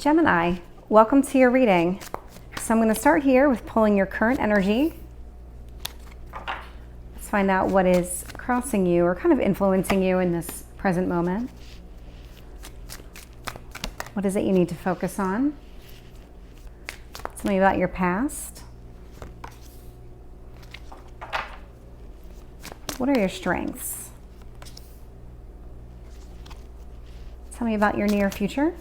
Gemini, welcome to your reading. So I'm going to start here with pulling your current energy. Let's find out what is crossing you or kind of influencing you in this present moment. What is it you need to focus on? Tell me about your past. What are your strengths? Tell me about your near future.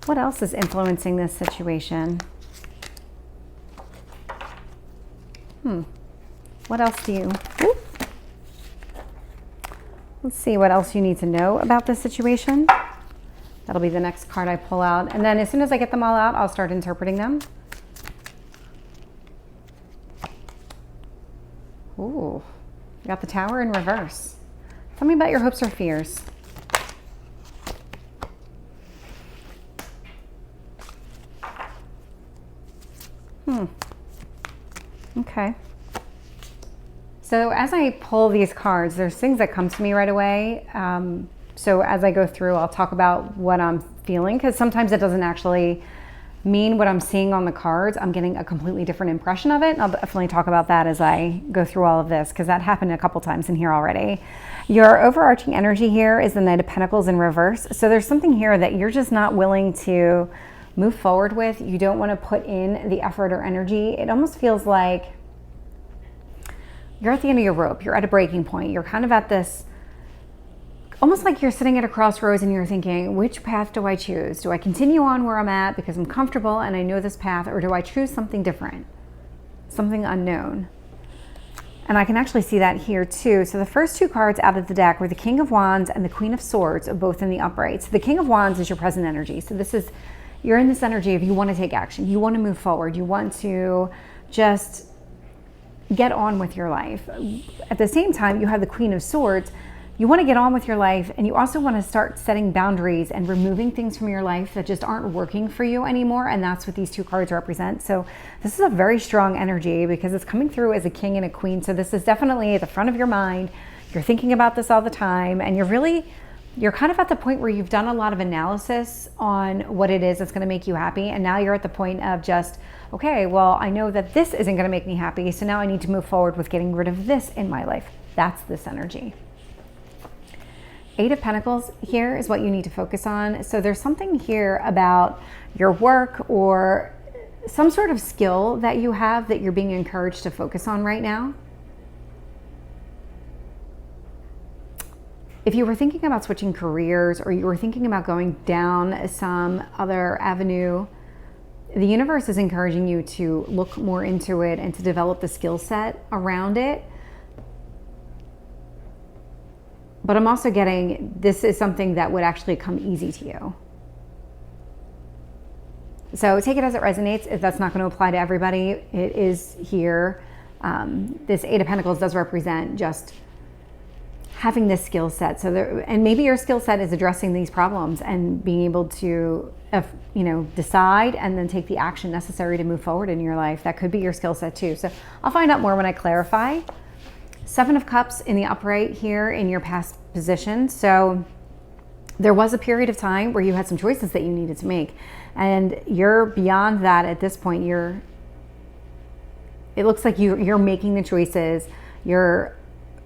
What else is influencing this situation? What else do you... Let's see what else you need to know about this situation. That'll be the next card I pull out. And then as soon as I get them all out, I'll start interpreting them. Ooh, you got the Tower in reverse. Tell me about your hopes or fears. Okay. So as I pull these cards, there's things that come to me right away. So as I go through, I'll talk about what I'm feeling, because sometimes it doesn't actually mean what I'm seeing on the cards. I'm getting a completely different impression of it. And I'll definitely talk about that as I go through all of this, because that happened a couple times in here already. Your overarching energy here is the Knight of Pentacles in reverse. So there's something here that you're just not willing to move forward with. You don't want to put in the effort or energy. It almost feels like you're at the end of your rope. You're at a breaking point. You're kind of at this, almost like you're sitting at a crossroads and you're thinking, which path do I choose? Do I continue on where I'm at because I'm comfortable and I know this path, or do I choose something different, something unknown? And I can actually see that here too. So the first two cards out of the deck were the King of Wands and the Queen of Swords, both in the upright. So the King of Wands is your present energy. So this is, you're in this energy of you want to take action. You want to move forward. You want to just get on with your life. At the same time, you have the Queen of Swords. You want to get on with your life, and you also want to start setting boundaries and removing things from your life that just aren't working for you anymore. And that's what these two cards represent. So this is a very strong energy because it's coming through as a king and a queen. So this is definitely at the front of your mind. You're thinking about this all the time, and you're kind of at the point where you've done a lot of analysis on what it is that's going to make you happy. And now you're at the point of just, okay, well, I know that this isn't going to make me happy. So now I need to move forward with getting rid of this in my life. That's this energy. Eight of Pentacles here is what you need to focus on. So there's something here about your work or some sort of skill that you have that you're being encouraged to focus on right now. If you were thinking about switching careers, or you were thinking about going down some other avenue, the universe is encouraging you to look more into it and to develop the skill set around it. But I'm also getting, this is something that would actually come easy to you. So take it as it resonates. If that's not going to apply to everybody, it is here. This Eight of Pentacles does represent just having this skill set. So and maybe your skill set is addressing these problems and being able to, decide and then take the action necessary to move forward in your life. That could be your skill set too. So I'll find out more when I clarify. Seven of Cups in the upright here in your past position. So there was a period of time where you had some choices that you needed to make, and you're beyond that at this point. It looks like you're making the choices. You're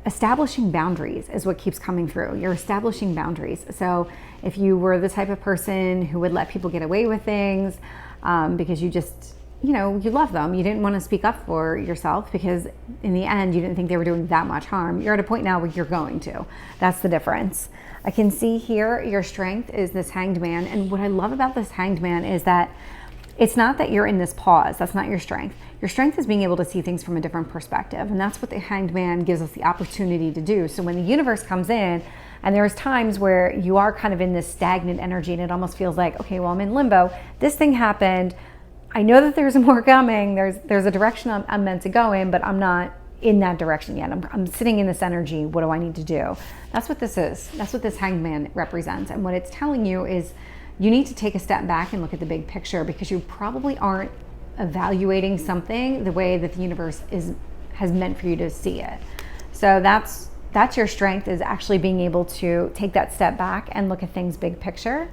establishing boundaries is what keeps coming through. You're establishing boundaries. So if you were the type of person who would let people get away with things because you just, you love them, you didn't want to speak up for yourself because in the end you didn't think they were doing that much harm. You're at a point now where you're going to. That's the difference. I can see here your strength is this Hanged Man. And what I love about this Hanged Man is that it's not that you're in this pause. That's not your strength. Your strength is being able to see things from a different perspective. And that's what the Hanged Man gives us the opportunity to do. So when the universe comes in, and there's times where you are kind of in this stagnant energy and it almost feels like, okay, well, I'm in limbo. This thing happened. I know that there's more coming. There's a direction I'm meant to go in, but I'm not in that direction yet. I'm sitting in this energy. What do I need to do? That's what this is. That's what this Hanged Man represents. And what it's telling you is you need to take a step back and look at the big picture, because you probably aren't evaluating something the way that the universe has meant for you to see it. So that's That's your strength, is actually being able to take that step back and look at things big picture.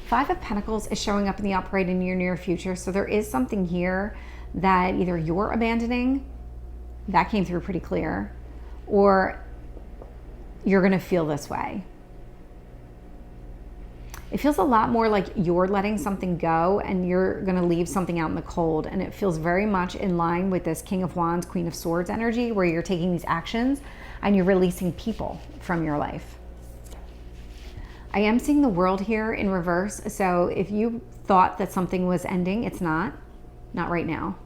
Five of Pentacles is showing up in the upright in your near future. So there is something here that either you're abandoning, that came through pretty clear, or you're going to feel this way. It feels a lot more like you're letting something go and you're going to leave something out in the cold. And it feels very much in line with this King of Wands, Queen of Swords energy, where you're taking these actions and you're releasing people from your life. I am seeing the World here in reverse. So if you thought that something was ending, it's not right now.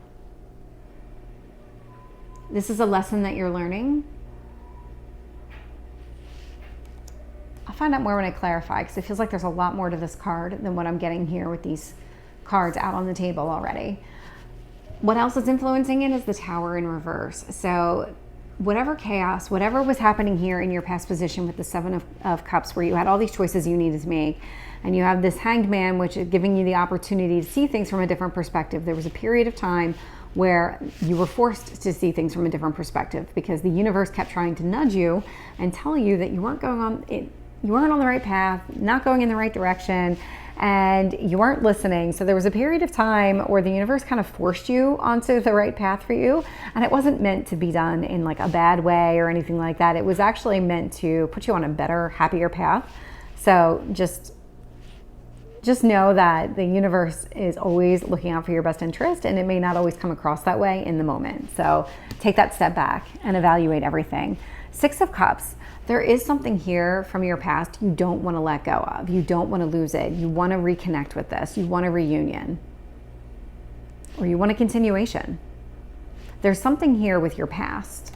This is a lesson that you're learning. I'll find out more when I clarify, because it feels like there's a lot more to this card than what I'm getting here with these cards out on the table already. What else is influencing it is the Tower in reverse. So whatever chaos, whatever was happening here in your past position with the Seven of Cups, where you had all these choices you needed to make, and you have this Hanged Man, which is giving you the opportunity to see things from a different perspective. There was a period of time where you were forced to see things from a different perspective because the universe kept trying to nudge you and tell you that you weren't on the right path, not going in the right direction, and you weren't listening. So there was a period of time where the universe kind of forced you onto the right path for you, and it wasn't meant to be done in like a bad way or anything like that. It was actually meant to put you on a better, happier path. So just know that the universe is always looking out for your best interest, and it may not always come across that way in the moment. So take that step back and evaluate everything. Six of Cups. There is something here from your past you don't want to let go of. You don't want to lose it. You want to reconnect with this. You want a reunion. Or you want a continuation. There's something here with your past.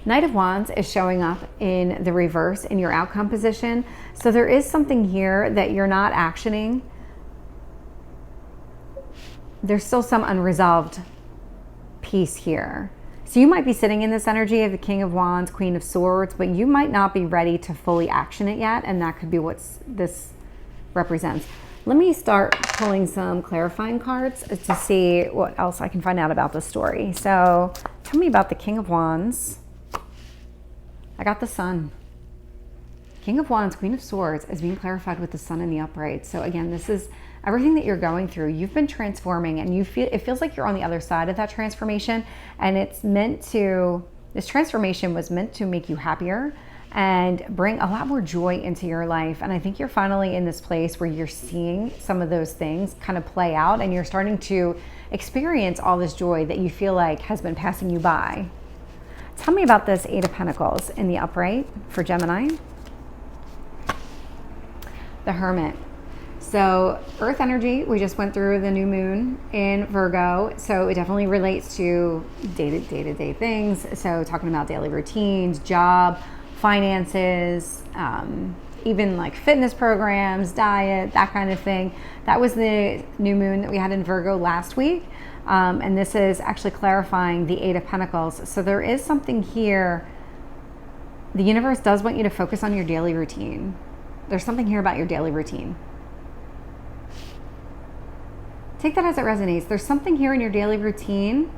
Knight of Wands is showing up in the reverse in your outcome position. So there is something here that you're not actioning. There's still some unresolved piece here. So you might be sitting in this energy of the King of Wands, Queen of Swords, but you might not be ready to fully action it yet, and that could be what this represents. Let me start pulling some clarifying cards to see what else I can find out about this story. So tell me about the King of Wands. I got the Sun. King of Wands, Queen of Swords is being clarified with the Sun in the upright. So again, this is everything that you're going through. You've been transforming, and it feels like you're on the other side of that transformation, and this transformation was meant to make you happier and bring a lot more joy into your life. And I think you're finally in this place where you're seeing some of those things kind of play out, and you're starting to experience all this joy that you feel like has been passing you by. Tell me about this Eight of Pentacles in the upright for Gemini. The Hermit. So Earth energy, we just went through the new moon in Virgo. So it definitely relates to day-to-day things. So talking about daily routines, job, finances, even like fitness programs, diet, that kind of thing. That was the new moon that we had in Virgo last week. And this is actually clarifying the Eight of Pentacles. So there is something here. The universe does want you to focus on your daily routine. There's something here about your daily routine. Take that as it resonates. There's something here in your daily routine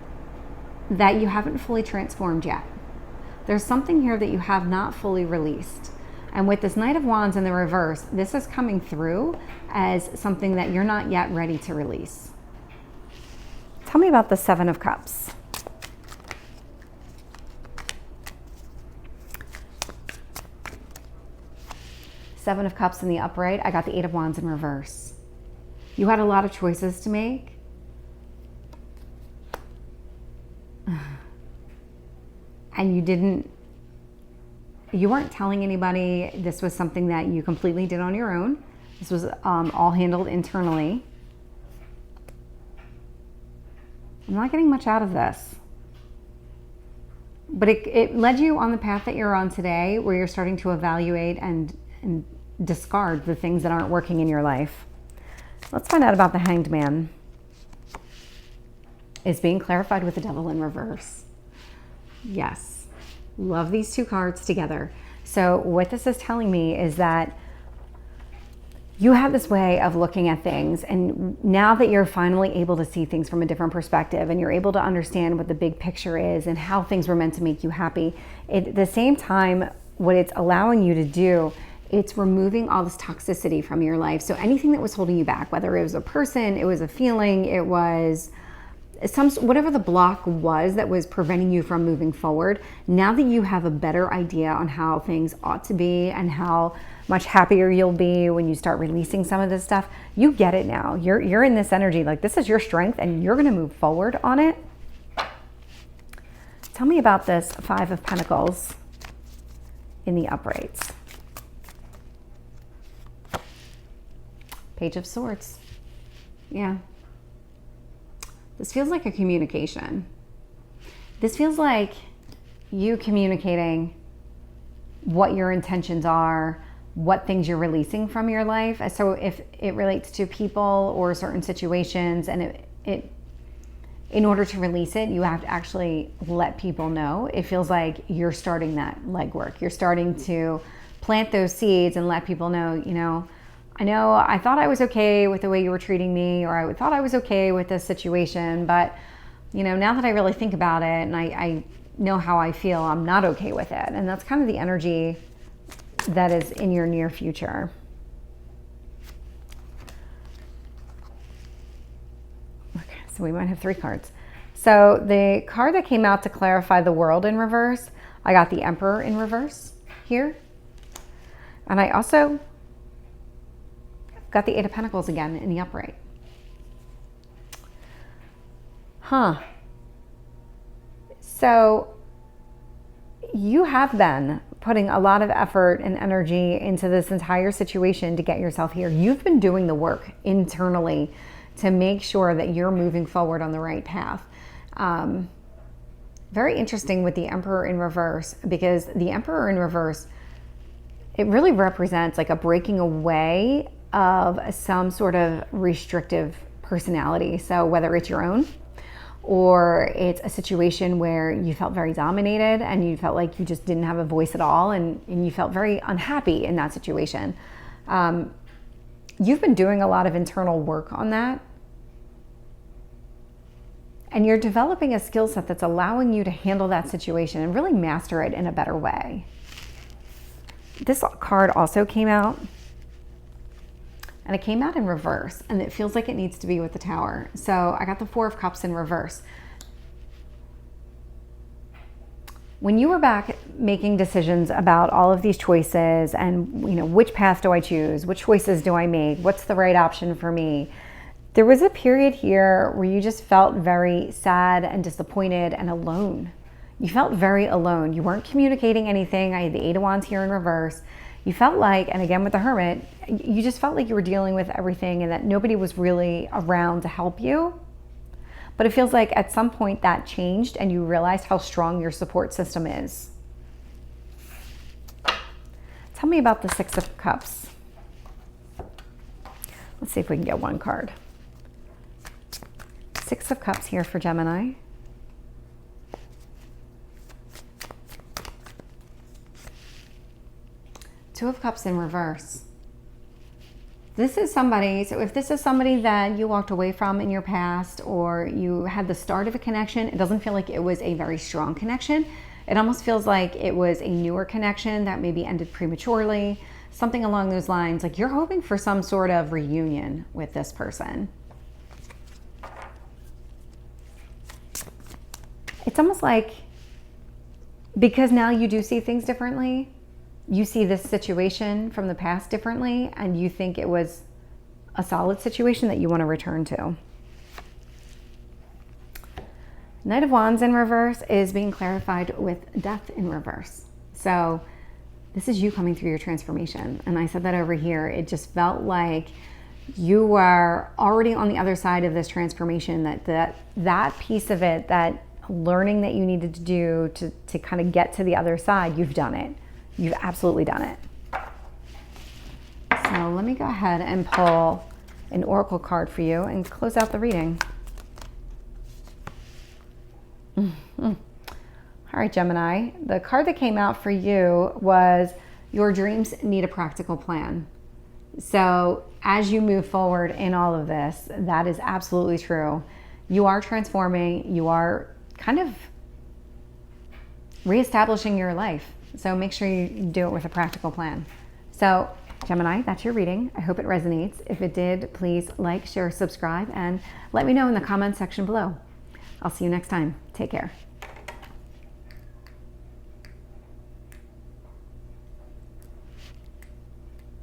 that you haven't fully transformed yet. There's something here that you have not fully released. And with this Knight of Wands in the reverse, this is coming through as something that you're not yet ready to release. Tell me about the Seven of Cups. Seven of Cups in the upright. I got the Eight of Wands in reverse. You had a lot of choices to make. And you weren't telling anybody. This was something that you completely did on your own. This was all handled internally. I'm not getting much out of this. But it led you on the path that you're on today, where you're starting to evaluate and discard the things that aren't working in your life. Let's find out about the Hanged Man. It's being clarified with the Devil in reverse. Yes. Love these two cards together. So what this is telling me is that you have this way of looking at things, and now that you're finally able to see things from a different perspective and you're able to understand what the big picture is and how things were meant to make you happy, at the same time, what it's allowing you to do, it's removing all this toxicity from your life. So anything that was holding you back, whether it was a person, it was a feeling, it was whatever the block was that was preventing you from moving forward, now that you have a better idea on how things ought to be and how much happier you'll be when you start releasing some of this stuff, you get it now. You're in this energy, like this is your strength and you're gonna move forward on it. Tell me about this Five of Pentacles in the uprights. Page of Swords. Yeah. This feels like a communication. This feels like you communicating what your intentions are, what things you're releasing from your life. So if it relates to people or certain situations, and in order to release it, you have to actually let people know. It feels like you're starting that legwork. You're starting to plant those seeds and let people know, you know, I thought I was okay with the way you were treating me, or I thought I was okay with this situation, but you know, now that I really think about it and I know how I feel, I'm not okay with it. And that's kind of the energy that is in your near future. Okay, so we might have 3 cards. So the card that came out to clarify the world in reverse, I got the Emperor in reverse here. And I also got the Eight of Pentacles again in the upright. So you have been putting a lot of effort and energy into this entire situation to get yourself here. You've been doing the work internally to make sure that you're moving forward on the right path. Very interesting with the Emperor in reverse, because the Emperor in reverse, it really represents like a breaking away of some sort of restrictive personality. So whether it's your own, or it's a situation where you felt very dominated and you felt like you just didn't have a voice at all, and you felt very unhappy in that situation. You've been doing a lot of internal work on that. And you're developing a skill set that's allowing you to handle that situation and really master it in a better way. This card also came out, and it came out in reverse, and it feels like it needs to be with the Tower. So I got the Four of Cups in reverse. When you were back making decisions about all of these choices and, you know, which path do I choose? Which choices do I make? What's the right option for me? There was a period here where you just felt very sad and disappointed and alone. You felt very alone. You weren't communicating anything. I had the Eight of Wands here in reverse. You felt like, and again with the Hermit, you just felt like you were dealing with everything and that nobody was really around to help you. But it feels like at some point that changed and you realized how strong your support system is. Tell me about the Six of Cups. Let's see if we can get one card. Six of Cups here for Gemini. Two of Cups in reverse. This is somebody, so if this is somebody that you walked away from in your past, or you had the start of a connection, it doesn't feel like it was a very strong connection. It almost feels like it was a newer connection that maybe ended prematurely, something along those lines. Like you're hoping for some sort of reunion with this person. It's almost like, because now you do see things differently, you see this situation from the past differently, and you think it was a solid situation that you want to return to. Knight of Wands in reverse is being clarified with Death in reverse. So this is you coming through your transformation. And I said that over here. It just felt like you were already on the other side of this transformation, that piece of it, that learning that you needed to do to kind of get to the other side, you've done it. You've absolutely done it. So let me go ahead and pull an oracle card for you and close out the reading. All right, Gemini, the card that came out for you was your dreams need a practical plan. So as you move forward in all of this, that is absolutely true. You are transforming, you are kind of reestablishing your life. So make sure you do it with a practical plan. So Gemini, that's your reading. I hope it resonates. If it did, please like, share, subscribe, and let me know in the comments section below. I'll see you next time. Take care.